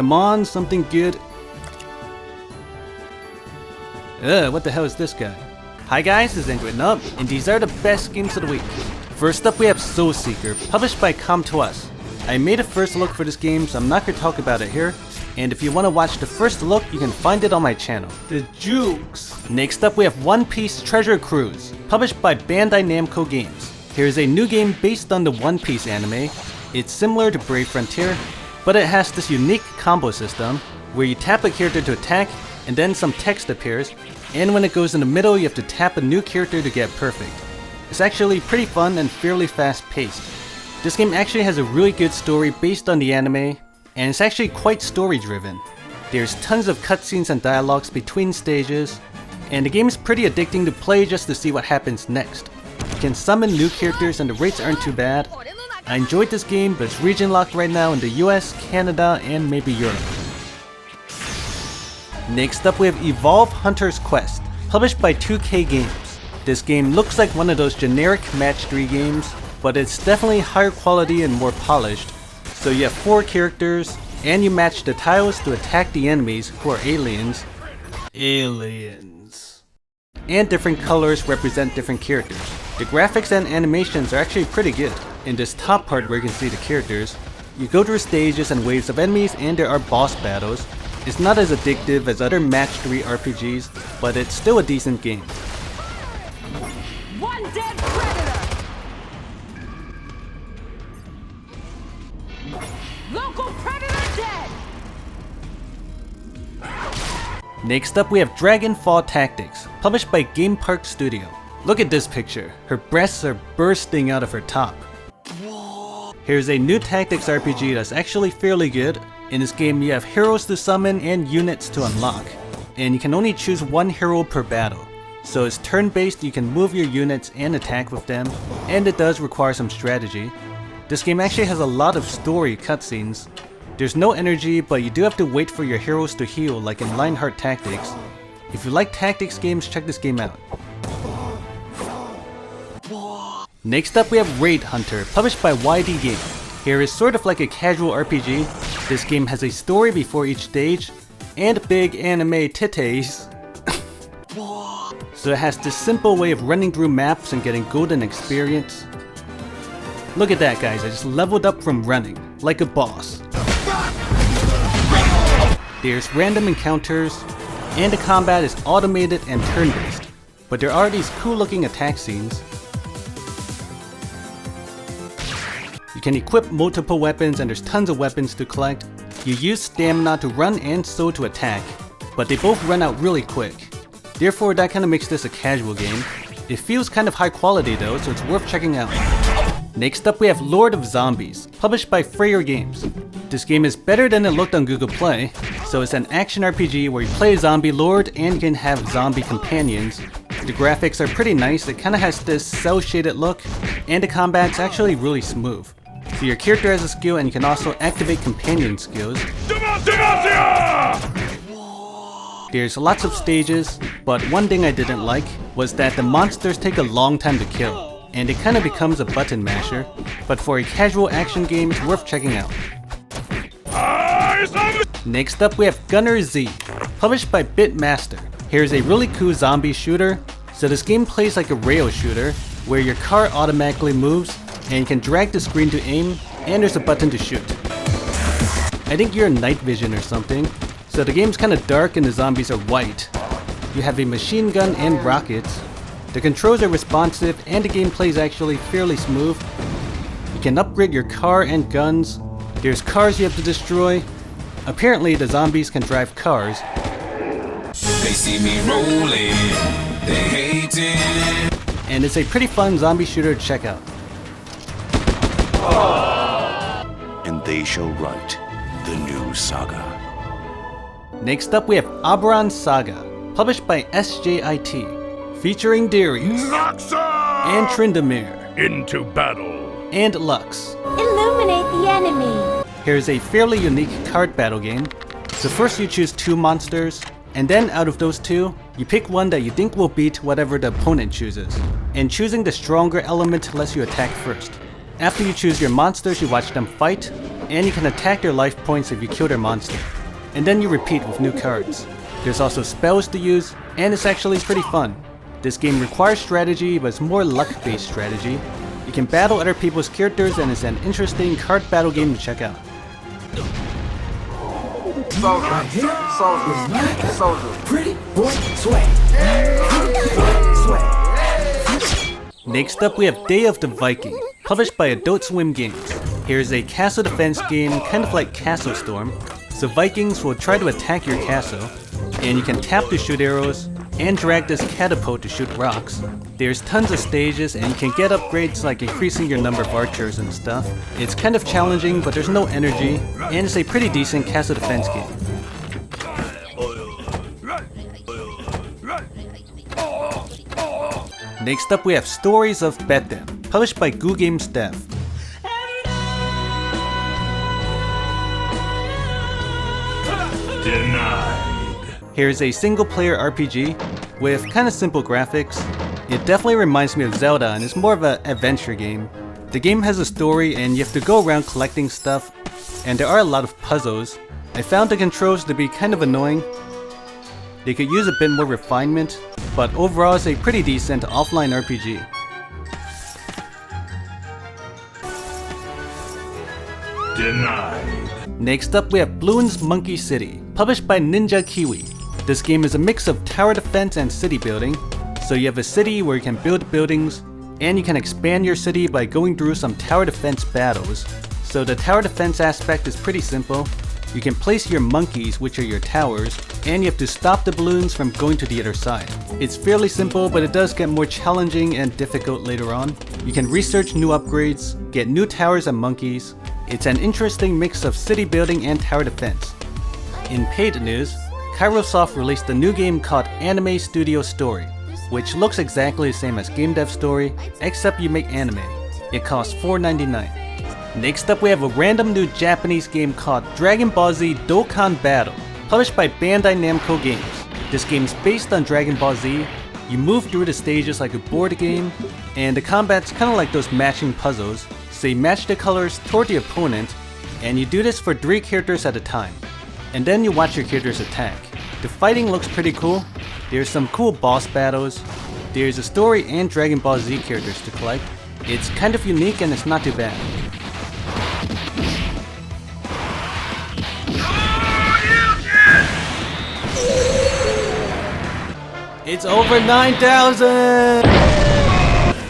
Come on, something good. What the hell is this guy? Hi guys, this is Android Nub, and these are the best games of the week. First up we have Soul Seeker, published by Come To Us. I made a first look for this game, so I'm not going to talk about it here. And if you want to watch the first look, you can find it on my channel. The Jukes! Next up we have One Piece Treasure Cruise, published by Bandai Namco Games. Here's a new game based on the One Piece anime. It's similar to Brave Frontier, but it has this unique combo system, where you tap a character to attack, and then some text appears, and when it goes in the middle you have to tap a new character to get perfect. It's actually pretty fun and fairly fast paced. This game actually has a really good story based on the anime, and it's actually quite story driven. There's tons of cutscenes and dialogues between stages, and the game is pretty addicting to play just to see what happens next. You can summon new characters and the rates aren't too bad. I enjoyed this game, but it's region locked right now in the US, Canada, and maybe Europe. Next up we have Evolve Hunter's Quest, published by 2K Games. This game looks like one of those generic match 3 games, but it's definitely higher quality and more polished. So you have 4 characters, and you match the tiles to attack the enemies who are aliens. And different colors represent different characters. The graphics and animations are actually pretty good. In this top part where you can see the characters, you go through stages and waves of enemies and there are boss battles. It's not as addictive as other match 3 RPGs, but it's still a decent game. One dead predator! Local predator dead! Next up we have Dragonfall Tactics, published by Gamepark Studio. Look at this picture. Her breasts are bursting out of her top. Here's a new tactics RPG that's actually fairly good. In this game you have heroes to summon and units to unlock. And you can only choose one hero per battle. So it's turn-based, you can move your units and attack with them, and it does require some strategy. This game actually has a lot of story cutscenes. There's no energy, but you do have to wait for your heroes to heal like in Lionheart Tactics. If you like tactics games, check this game out. Next up we have RaidHunter, published by YD Game. Here is sort of like a casual RPG. This game has a story before each stage, and big anime titties. So it has this simple way of running through maps and getting golden experience. Look at that guys, I just leveled up from running, like a boss. There's random encounters, and the combat is automated and turn-based. But there are these cool looking attack scenes. You can equip multiple weapons and there's tons of weapons to collect. You use stamina to run and soul to attack, but they both run out really quick. Therefore that kinda makes this a casual game. It feels kind of high quality though, so it's worth checking out. Next up we have Lord of Zombies, published by Freyr Games. This game is better than it looked on Google Play, so it's an action RPG where you play a zombie lord and you can have zombie companions. The graphics are pretty nice, it kinda has this cel-shaded look, and the combat's actually really smooth. So your character has a skill and you can also activate companion skills. There's lots of stages, but one thing I didn't like was that the monsters take a long time to kill, and it kinda becomes a button masher, but for a casual action game it's worth checking out. Next up we have Gunner Z, published by BitMonster. Here's a really cool zombie shooter. So this game plays like a rail shooter, where your car automatically moves, and you can drag the screen to aim, and there's a button to shoot. I think you're night vision or something, so the game's kinda dark and the zombies are white. You have a machine gun and rockets. The controls are responsive and the gameplay is actually fairly smooth. You can upgrade your car and guns. There's cars you have to destroy. Apparently the zombies can drive cars. They see me rolling, they hate it. And it's a pretty fun zombie shooter to check out. And they shall write the new saga. Next up we have OberonSaga, published by SJIT, featuring Darius, and Tryndamere, Into battle, and Lux. Illuminate the enemy! Here's a fairly unique card battle game. So first you choose 2 monsters, and then out of those 2, you pick one that you think will beat whatever the opponent chooses. And choosing the stronger element lets you attack first. After you choose your monsters, you watch them fight, and you can attack their life points if you kill their monster. And then you repeat with new cards. There's also spells to use, and it's actually pretty fun. This game requires strategy, but it's more luck-based strategy. You can battle other people's characters, and it's an interesting card battle game to check out. Pretty boy swag. Next up we have Day of the Viking, published by Adult Swim Games. Here's a castle defense game, kind of like Castle Storm. So Vikings will try to attack your castle, and you can tap to shoot arrows, and drag this catapult to shoot rocks. There's tons of stages, and you can get upgrades like increasing your number of archers and stuff. It's kind of challenging, but there's no energy, and it's a pretty decent castle defense game. Next up we have Stories of Bethem, published by GuGames DEV. Denied. Here's a single player RPG with kind of simple graphics. It definitely reminds me of Zelda and is more of an adventure game. The game has a story and you have to go around collecting stuff, and there are a lot of puzzles. I found the controls to be kind of annoying. They could use a bit more refinement, but overall it's a pretty decent offline RPG. Denied. Next up we have Bloons Monkey City, published by Ninja Kiwi. This game is a mix of tower defense and city building. So you have a city where you can build buildings, and you can expand your city by going through some tower defense battles. So the tower defense aspect is pretty simple. You can place your monkeys, which are your towers, and you have to stop the balloons from going to the other side. It's fairly simple, but it does get more challenging and difficult later on. You can research new upgrades, get new towers and monkeys. It's an interesting mix of city building and tower defense. In paid news, Kairosoft released a new game called Anime Studio Story, which looks exactly the same as Game Dev Story, except you make anime. It costs $4.99. Next up we have a random new Japanese game called Dragon Ball Z Dokkan Battle, published by Bandai Namco Games. This game is based on Dragon Ball Z. You move through the stages like a board game, and the combat's kind of like those matching puzzles. So you match the colors toward the opponent, and you do this for 3 characters at a time. And then you watch your characters attack. The fighting looks pretty cool. There's some cool boss battles. There's a story and Dragon Ball Z characters to collect. It's kind of unique and it's not too bad. It's over 9,000!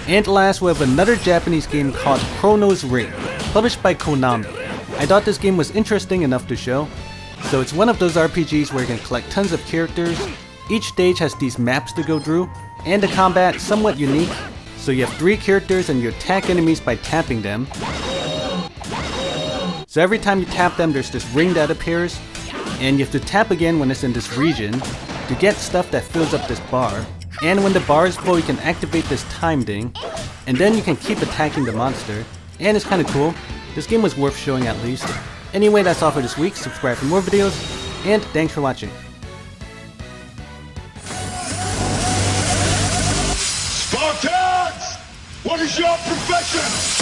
And last we have another Japanese game called Chronos Ring, published by KONAMI. I thought this game was interesting enough to show. So it's one of those RPGs where you can collect tons of characters. Each stage has these maps to go through, and the combat is somewhat unique. So you have 3 characters and you attack enemies by tapping them. So every time you tap them there's this ring that appears, and you have to tap again when it's in this region to get stuff that fills up this bar. And when the bar is full you can activate this time thing, and then you can keep attacking the monster, and it's kinda cool. This game was worth showing at least. Anyway, that's all for this week. Subscribe for more videos, and thanks for watching. Spartans! What is your profession?